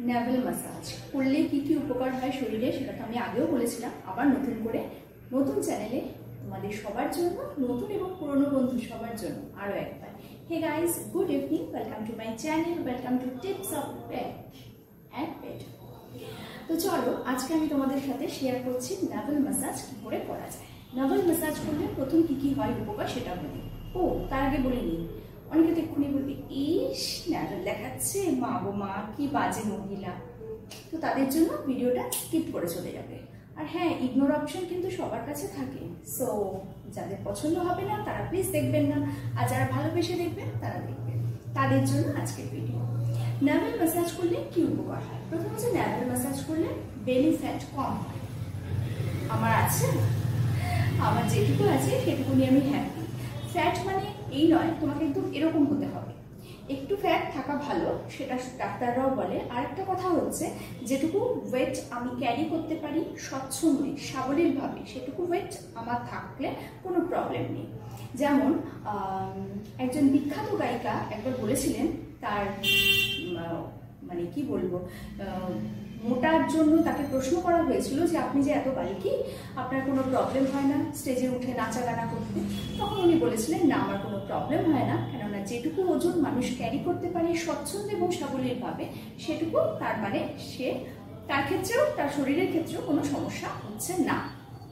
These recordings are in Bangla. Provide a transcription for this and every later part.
নেভেল ম্যাসাজ করলে কি কি উপকার হয় শরীরে সেটা তো আমি আগেও বলেছিলাম। আবার নতুন করে নতুন চ্যানেলে তোমাদের সবার জন্য, নতুন এবং পুরনো বন্ধু সবার জন্য আরও একবার। Hey guys, good evening, welcome to my channel, welcome to tips of back and pet. তো চলো আজকে আমি তোমাদের সাথে শেয়ার করছি নেভেল ম্যাসাজ কী করে করা যায়। নেভেল ম্যাসাজ করলে প্রথম কি কি হয় উপকার সেটা বলি। ও তার আগে বলে নিই, অনেকে তো এক্ষুনি বলবে ইস নেভেল দেখাচ্ছে, মা গো মা কি বাজে মহিলা, তো তাদের জন্য ভিডিওটা স্কিপ করে চলে যাবে। আর হ্যাঁ, ইগনোর অপশন কিন্তু সবার কাছে থাকে, সো যাদের পছন্দ হবে না তারা প্লিজ দেখবেন না, আর যারা ভালোবেসে দেখবেন তারা দেখবেন, তাদের জন্য আজকের ভিডিও। নেভেল ম্যাসাজ করলে কি উপকার হয়? প্রথম হচ্ছে নেভেল ম্যাসাজ করলে বেলি ফ্যাট কম হয়। আমার আছে, আমার যেটুকু আছে সেটুকু নিয়ে আমি হ্যাপি। ফ্যাট মানে এই নয় তোমাকে একদম এরকম হতে হবে, একটু ফ্যাট থাকা ভালো, সেটা ডাক্তাররাও বলে। আর একটা কথা হচ্ছে, যেটুকু ওয়েট আমি ক্যারি করতে পারি স্বচ্ছন্দে সাবলীলভাবে, সেটুকু ওয়েট আমার থাকলে কোনো প্রবলেম নেই। যেমন একজন বিখ্যাত গায়িকা একবার বলেছিলেন, তার মানে কি বলবো, মোটার জন্য তাকে প্রশ্ন করা হয়েছিল যে আপনি যে এত বালিকি, আপনার কোনো প্রবলেম হয় না স্টেজে উঠে নাচা গানা করতে? তখন উনি বলেছিলেন না, আমার কোনো প্রবলেম হয় না, কেননা যেটুকু ওজন মানুষ ক্যারি করতে পারে স্বচ্ছন্দ এবং সাবলীলভাবে, সেটুকু তার মানে সে, তার ক্ষেত্রেও তার শরীরের ক্ষেত্রেও কোনো সমস্যা হচ্ছে না।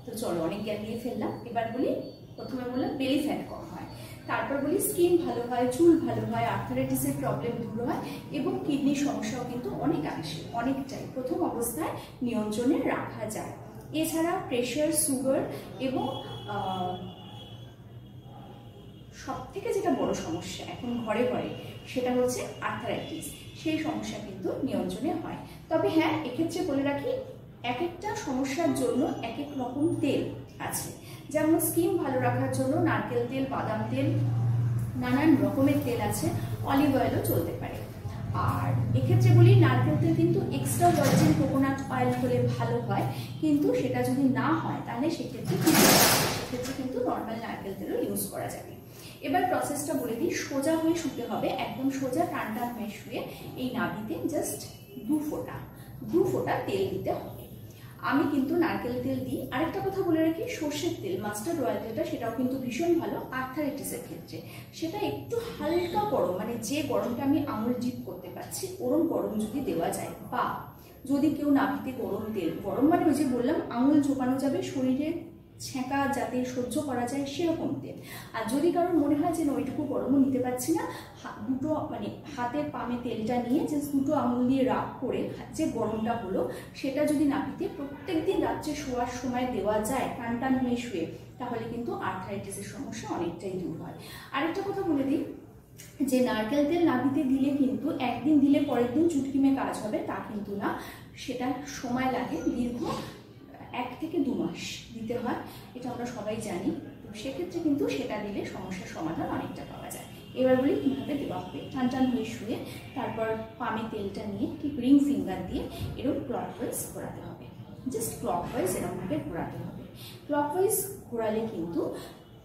তো চলো অনেক জ্ঞান দিয়ে ফেললাম, এবার বলি। প্রথমে বললাম বেলি ফ্যাট কম হয়, তারপর বলি স্কিন ভালো হয়, চুল ভালো হয়, আর্থারাইটিসের প্রবলেম দূর হয় এবং কিডনির সমস্যাও কিন্তু অনেকটাই প্রথম অবস্থায় নিয়ন্ত্রণে রাখা যায়। এছাড়া প্রেশার, সুগার এবং সব থেকে যেটা বড় সমস্যা এখন ঘরে ঘরে, সেটা হচ্ছে আর্থারাইটিস, সেই সমস্যা কিন্তু নিয়ন্ত্রণে হয়। তবে হ্যাঁ, এক্ষেত্রে বলে রাখি, এক একটা সমস্যার জন্য এক এক রকম তেল আছে। যেমন স্কিন ভালো রাখার জন্য নারকেল তেল, বাদাম তেল, নানান রকমের তেল আছে, অলিভ অয়েলও চলতে পারে। আর এক্ষেত্রে বলি, নারকেল তেল কিন্তু এক্সট্রা ভার্জিন কোকোনাট অয়েল হলে ভালো হয়, কিন্তু সেটা যদি না হয় তাহলে সেক্ষেত্রে কিন্তু নর্মাল নারকেল তেলও ইউজ করা যাবে। এবার প্রসেসটা বলে দিই। সোজা হয়ে শুতে হবে, একদম সোজা টান টান হয়ে শুয়ে এই নাভিতে জাস্ট দু ফোঁটা তেল দিতে হবে। আমি কিন্তু নারকেল তেল দিই। আরেকটা কথা বলে রাখি, সর্ষের তেল, মাস্টার্ড অয়েল যেটা, সেটাও কিন্তু ভীষণ ভালো আর্থারাইটিসের ক্ষেত্রে। সেটা একটু হালকা গরম, মানে যে গরমটা আমি আঙুল ডিপ করতে পারছি ওরম গরম যদি দেওয়া যায়, বা যদি কেউ নাভিতে গরম তেল, গরম মানে ওই যে বললাম আঙুল চোপানো যাবে, শরীরে ছ্যাঁকা যাতে সহ্য করা যায় সেরকম তেল। আর যদি কারোর মনে হয় যে ওইটুকু গরমও নিতে পারছি না, দুটো মানে হাতের পামে তেলটা নিয়ে যে দুটো আঙুল দিয়ে রাব করে যে গরমটা হলো, সেটা যদি নাভিতে প্রত্যেকদিন রাত্রে শোয়ার সময় দেওয়া যায় টান টান হয়ে শুয়ে, তাহলে কিন্তু আর্থারাইটিসের সমস্যা অনেকটাই দূর হয়। আরেকটা কথা বলে দিই, যে নারকেল তেল নাভিতে দিলে কিন্তু একদিন দিলে পরের দিন চুটকিমে কাজ হবে তা কিন্তু না, সেটা সময় লাগে, দীর্ঘ 1 থেকে 2 মাস দিতে হয়, এটা আমরা সবাই জানি। তো সেক্ষেত্রে কিন্তু সেটা দিলে সমস্যার সমাধান অনেকটা পাওয়া যায়। এবার বলি কীভাবে দেওয়া হবে। টান টান হয়ে শুয়ে তারপর পামে তেলটা নিয়ে ঠিক রিং ফিঙ্গার দিয়ে এরকম ক্লকওয়াইজ ঘোরাতে হবে, জাস্ট ক্লকওয়াইজ এরকমভাবে ঘোরাতে হবে। ক্লকওয়াইজ ঘোরালে কিন্তু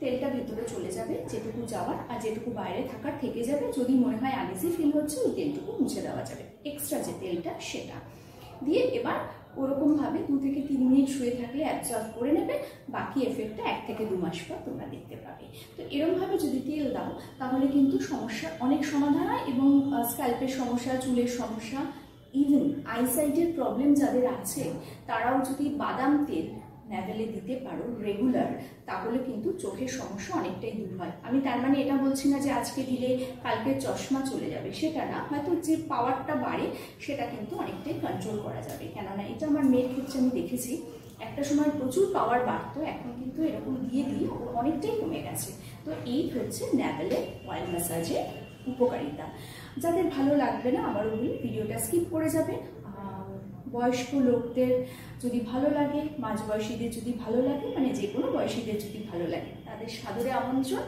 তেলটা ভেতরে চলে যাবে যেটুকু যাওয়ার, আর যেটুকু বাইরে থাকার থেকে যাবে। যদি মনে হয় আনইজি ফিল হচ্ছে, ওই তেলটুকু মুছে দেওয়া যাবে, এক্সট্রা যে তেলটা সেটা দিয়ে। এবার ওরকমভাবে 2 থেকে 3 মিনিট শুয়ে থাকলে অ্যাবজর্ব করে নেবে, বাকি এফেক্টটা 1 থেকে 2 মাস পর তোমরা দেখতে পাবে। তো এরকমভাবে যদি তেল দাও তাহলে কিন্তু সমস্যা অনেক সমাধান হয়, এবং স্ক্যাল্পের সমস্যা, চুলের সমস্যা, ইভেন আইসাইটের প্রবলেম যাদের আছে তারাও যদি বাদাম তেল নেভেলে দিতে পারো রেগুলার, তাহলে কিন্তু চোখের সমস্যা অনেকটাই দূর হয়। আমি তার মানে এটা বলছি না যে আজকে দিলে কালকে চশমা চলে যাবে, সেটা না, হয়তো যে পাওয়ারটা বাড়ে সেটা কিন্তু অনেকটাই কন্ট্রোল করা যাবে। কেননা এটা আমার মেয়ের ক্ষেত্রে আমি দেখেছি, একটা সময় প্রচুর পাওয়ার বাড়তো, এখন কিন্তু এরকম দিয়ে দিয়ে অনেকটাই কমে গেছে। তো এই হচ্ছে নেভেলে অয়েল ম্যাসাজের উপকারিতা। যাদের ভালো লাগবে না, আবারও বলি, ভিডিওটা স্কিপ করে যাবেন। বয়স্ক লোকদের যদি ভালো লাগে, মাঝবয়সীদের যদি ভালো লাগে, মানে যে কোনো বয়সীদের যদি ভালো লাগে, তাদের সাদরে আমন্ত্রণ।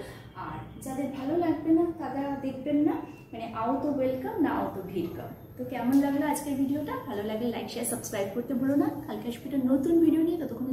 আর যাদের ভালো লাগবে না তারা দেখবেন না, মানে আও তো ওয়েলকাম, না আও তো ভিড়কাম। তো কেমন লাগলো আজকের ভিডিওটা? ভালো লাগলে লাইক, শেয়ার, সাবস্ক্রাইব করতে ভুলো না। কালকে আসবে একটা নতুন ভিডিও নিয়ে, ততক্ষণে